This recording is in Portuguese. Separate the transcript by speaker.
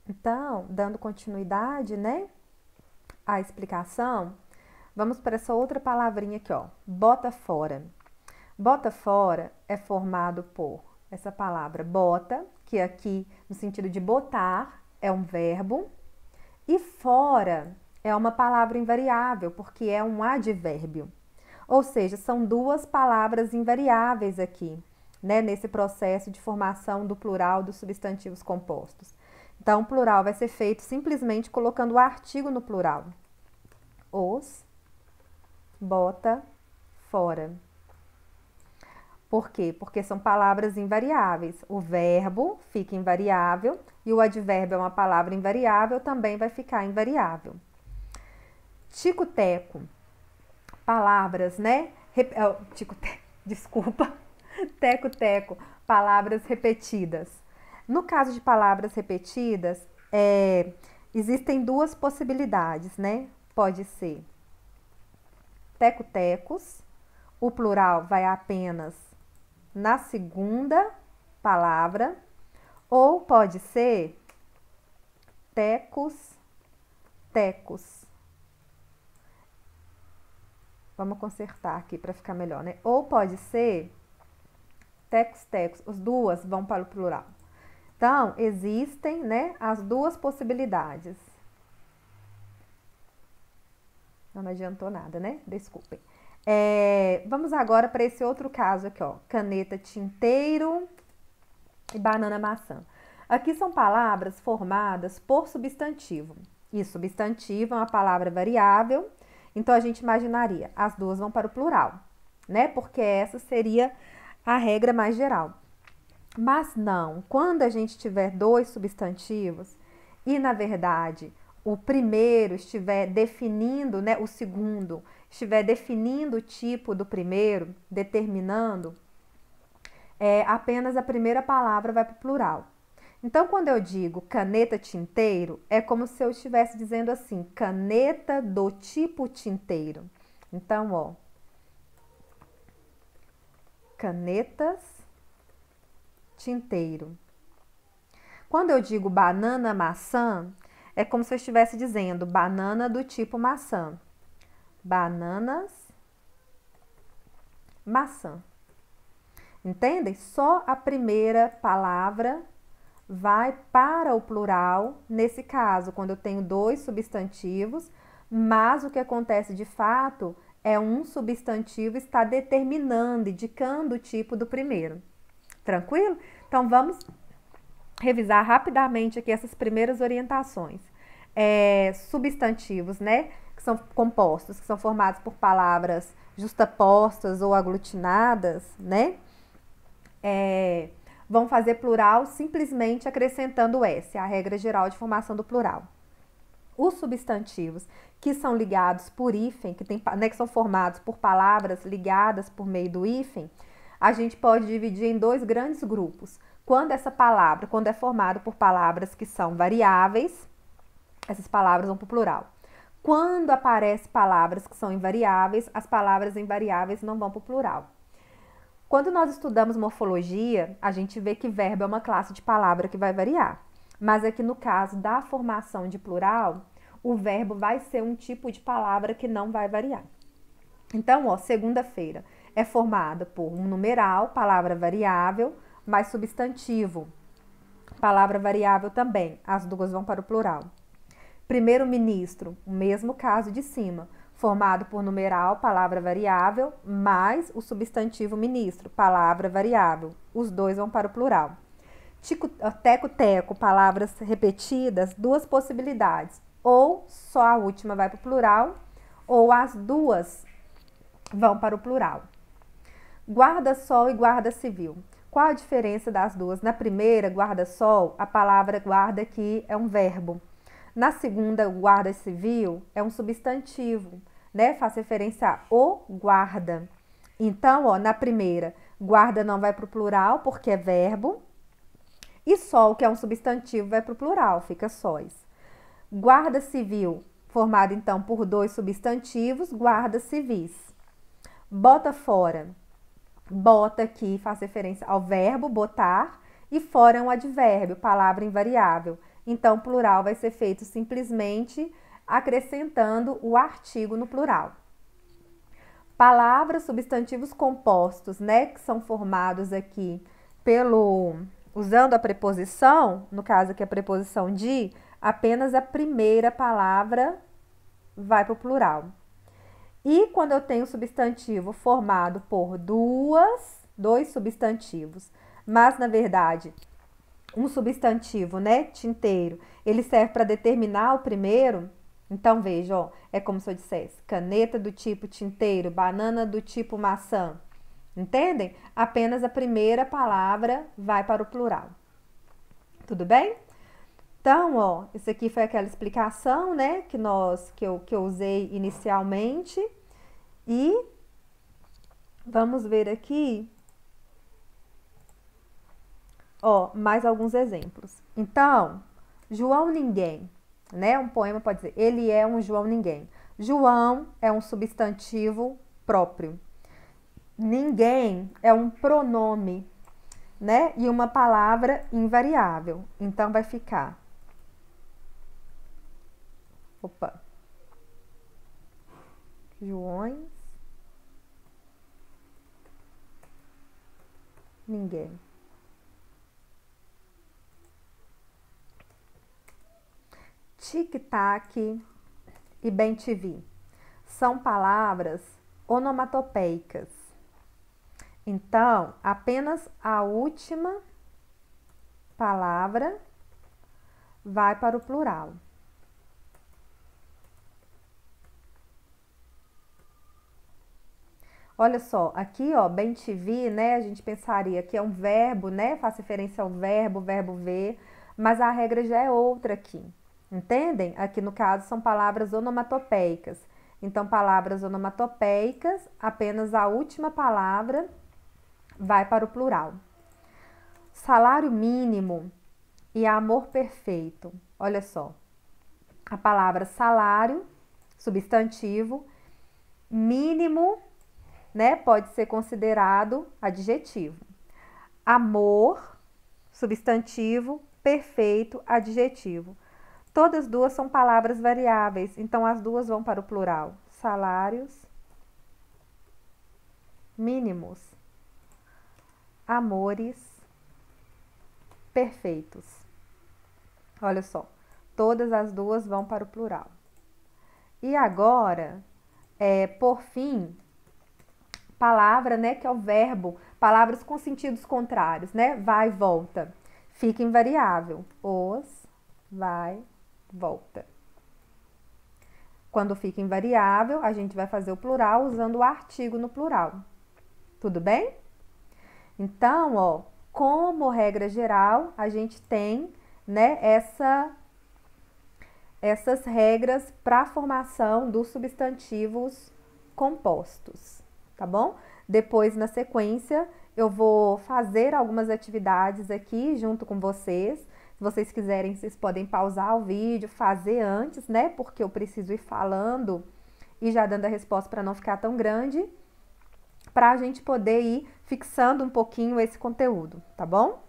Speaker 1: Então, dando continuidade, né, à explicação, vamos para essa outra palavrinha aqui, ó, bota fora. Bota fora é formado por essa palavra bota, que aqui no sentido de botar é um verbo, e fora é uma palavra invariável, porque é um advérbio. Ou seja, são duas palavras invariáveis aqui, né, nesse processo de formação do plural dos substantivos compostos. Então, o plural vai ser feito simplesmente colocando o artigo no plural. Os bota fora. Por quê? Porque são palavras invariáveis. O verbo fica invariável e o advérbio é uma palavra invariável, também vai ficar invariável. Tico-teco. Palavras, né? Tico-teco, desculpa. Teco-teco. Palavras repetidas. No caso de palavras repetidas, existem duas possibilidades, né? Pode ser teco-tecos. O plural vai apenas na segunda palavra, ou pode ser tecos, tecos. Vamos consertar aqui para ficar melhor, né? Ou pode ser tecos, tecos. As duas vão para o plural. Então, existem, né, as duas possibilidades. Não adiantou nada, né? Desculpem. Vamos agora para esse outro caso aqui, ó. Caneta, tinteiro e banana, maçã. Aqui são palavras formadas por substantivo. E substantivo é uma palavra variável, então a gente imaginaria, as duas vão para o plural, né? Porque essa seria a regra mais geral. Mas não, quando a gente tiver dois substantivos e, na verdade, o primeiro estiver definindo, né, o segundo estiver definindo o tipo do primeiro, determinando, apenas a primeira palavra vai para o plural. Então, quando eu digo caneta tinteiro, é como se eu estivesse dizendo assim, caneta do tipo tinteiro. Então, ó, canetas tinteiro. Quando eu digo banana maçã, é como se eu estivesse dizendo banana do tipo maçã. Bananas, maçã. Entendem? Só a primeira palavra vai para o plural, nesse caso, quando eu tenho dois substantivos, mas o que acontece de fato é um substantivo está determinando, indicando o tipo do primeiro. Tranquilo? Então, vamos revisar rapidamente aqui essas primeiras orientações. Substantivos, né? Que são compostos, que são formados por palavras justapostas ou aglutinadas, né? Vão fazer plural simplesmente acrescentando S, a regra geral de formação do plural. Os substantivos que são ligados por hífen, que são formados por palavras ligadas por meio do hífen, a gente pode dividir em dois grandes grupos. Quando é formado por palavras que são variáveis, essas palavras vão para o plural. Quando aparecem palavras que são invariáveis, as palavras invariáveis não vão para o plural. Quando nós estudamos morfologia, a gente vê que verbo é uma classe de palavra que vai variar. Mas aqui no caso da formação de plural, o verbo vai ser um tipo de palavra que não vai variar. Então, ó, segunda-feira é formada por um numeral, palavra variável, mais substantivo, palavra variável também. As duas vão para o plural. Primeiro-ministro, o mesmo caso de cima, formado por numeral, palavra variável, mais o substantivo ministro, palavra variável. Os dois vão para o plural. Teco-teco, palavras repetidas, duas possibilidades. Ou só a última vai para o plural, ou as duas vão para o plural. Guarda-sol e guarda-civil. Qual a diferença das duas? Na primeira, guarda-sol, a palavra guarda aqui é um verbo. Na segunda, guarda-civil, é um substantivo, né? Faz referência a o guarda. Então, ó, na primeira, guarda não vai para o plural, porque é verbo. E sol, que é um substantivo, vai para o plural, fica sóis. Guarda-civil, formado então por dois substantivos, guarda-civis. Bota fora. Bota aqui faz referência ao verbo botar e for é um advérbio, palavra invariável. Então, plural vai ser feito simplesmente acrescentando o artigo no plural. Palavras, substantivos compostos, né, que são formados aqui usando a preposição, no caso aqui a preposição de, apenas a primeira palavra vai para o plural. E quando eu tenho substantivo formado por dois substantivos, mas na verdade um substantivo, né, tinteiro, ele serve para determinar o primeiro. Então veja, ó, é como se eu dissesse caneta do tipo tinteiro, banana do tipo maçã. Entendem? Apenas a primeira palavra vai para o plural. Tudo bem? Então, ó, isso aqui foi aquela explicação, né, que eu usei inicialmente. E vamos ver aqui, ó, mais alguns exemplos. Então, João Ninguém, né? Um poema pode dizer, ele é um João Ninguém. João é um substantivo próprio. Ninguém é um pronome, né? E uma palavra invariável. Então, vai ficar. Opa. Joões. Ninguém. Tic-tac e bem-te-vi são palavras onomatopeicas. Então, apenas a última palavra vai para o plural. Olha só, aqui, ó, bem-te-vi, né? A gente pensaria que é um verbo, né? Faz referência ao verbo, verbo ver, mas a regra já é outra aqui. Entendem? Aqui no caso são palavras onomatopeicas. Então, palavras onomatopeicas, apenas a última palavra vai para o plural. Salário mínimo e amor perfeito. Olha só. A palavra salário, substantivo, mínimo, né, pode ser considerado adjetivo. Amor, substantivo, perfeito, adjetivo. Todas duas são palavras variáveis, então as duas vão para o plural. Salários mínimos, amores perfeitos. Olha só, todas as duas vão para o plural. E agora, por fim, palavra, né, que é o verbo, palavras com sentidos contrários, né? Vai, volta. Fica invariável. Os, vai, volta. Quando fica invariável, a gente vai fazer o plural usando o artigo no plural. Tudo bem? Então, ó, como regra geral, a gente tem, né, essas regras para a formação dos substantivos compostos, tá bom? Depois, na sequência, eu vou fazer algumas atividades aqui junto com vocês. Se vocês quiserem, vocês podem pausar o vídeo, fazer antes, né? Porque eu preciso ir falando e já dando a resposta para não ficar tão grande, para a gente poder ir fixando um pouquinho esse conteúdo, tá bom?